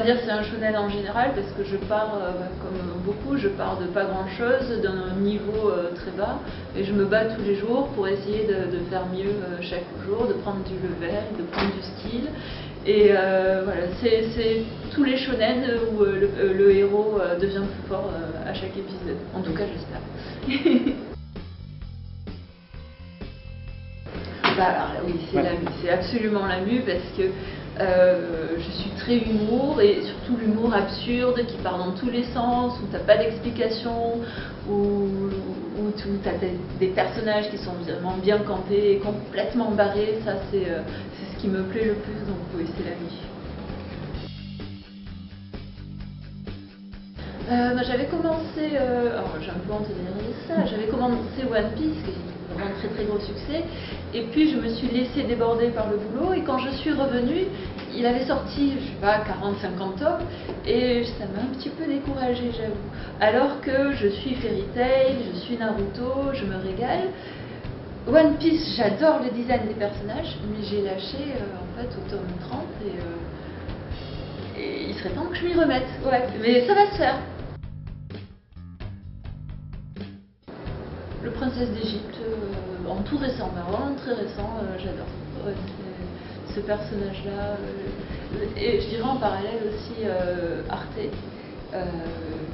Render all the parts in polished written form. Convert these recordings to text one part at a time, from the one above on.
dire que c'est un shonen en général parce que je pars, comme beaucoup, je pars de pas grand chose, d'un niveau très bas et je me bats tous les jours pour essayer de faire mieux chaque jour, de prendre du level, de prendre du skill. Et voilà, c'est tous les shonen où le héros devient plus fort à chaque épisode. En tout cas, j'espère. Bah alors là, oui, c'est la mue, c'est absolument la mue parce que je suis très humour et surtout l'humour absurde qui part dans tous les sens, où t'as pas d'explication, où t'as des personnages qui sont vraiment bien campés et complètement barrés. Ça, c'est ce qui me plaît le plus, donc oui, c'est la mue. J'avais commencé, alors j'ai un peu honte de dire ça, j'avais commencé One Piece, qui est vraiment un très très gros succès, et puis je me suis laissée déborder par le boulot, et quand je suis revenue, il avait sorti, je sais pas, 40-50 tomes, et ça m'a un petit peu découragée, j'avoue. Alors que je suis Fairy Tail, je suis Naruto, je me régale. One Piece, j'adore le design des personnages, mais j'ai lâché en fait au tome 30, et il serait temps que je m'y remette. Ouais, mais ça va se faire. Le Princesse d'Égypte, en tout récent, vraiment très récent, j'adore. Ouais, ce personnage-là. Et je dirais en parallèle aussi Arte,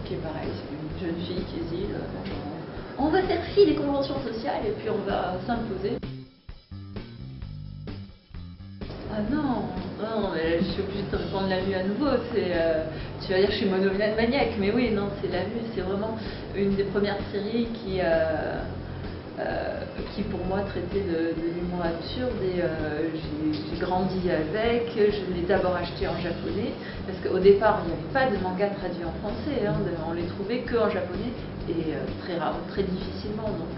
qui est pareil, c'est une jeune fille qui hésite. On va faire fi des conventions sociales et puis on va s'imposer. Ah non, non, mais je suis obligée de te répondre la mue à nouveau. Tu vas dire que je suis monomaniaque, mais oui, non, c'est la mue. C'est vraiment une des premières séries qui pour moi traitait de l'humour absurde et j'ai grandi avec. Je l'ai d'abord acheté en japonais parce qu'au départ il n'y avait pas de manga traduit en français, hein, on les trouvait que en japonais et très rare, très difficilement. Donc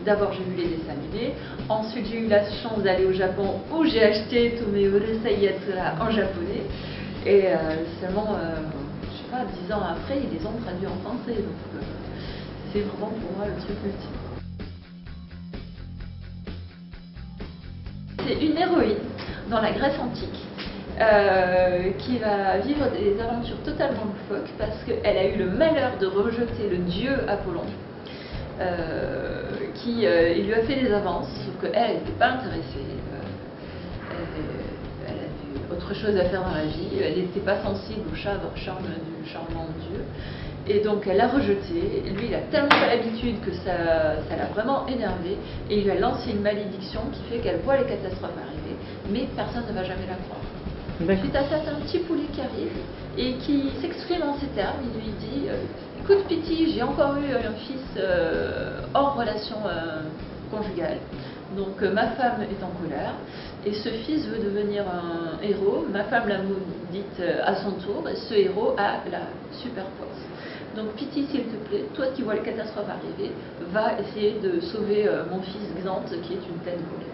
d'abord j'ai vu les dessins animés, ensuite j'ai eu la chance d'aller au Japon où j'ai acheté Tomeo Urusei Yatsura en japonais et seulement, je sais pas, 10 ans après ils les ont traduits en français. Donc c'est vraiment pour moi le truc ultime. C'est une héroïne dans la Grèce antique qui va vivre des aventures totalement loufoques parce qu'elle a eu le malheur de rejeter le dieu Apollon qui il lui a fait des avances, sauf qu'elle n'était pas intéressée. Elle avait autre chose à faire dans la vie, elle n'était pas sensible au charme du charmant dieu. Et donc elle l'a rejeté, lui il a tellement pas l'habitude que ça l'a vraiment énervé et il lui a lancé une malédiction qui fait qu'elle voit les catastrophes arriver, mais personne ne va jamais la croire. Suite à ça, c'est un petit poulet qui arrive et qui s'exprime en ces termes, il lui dit écoute Pity, j'ai encore eu un fils hors relation conjugale, donc ma femme est en colère et ce fils veut devenir un héros, ma femme l'a maudite à son tour et ce héros a la super force. Donc Pity, s'il te plaît, toi qui vois les catastrophes arriver, va essayer de sauver mon fils Xanthe qui est une tête volée.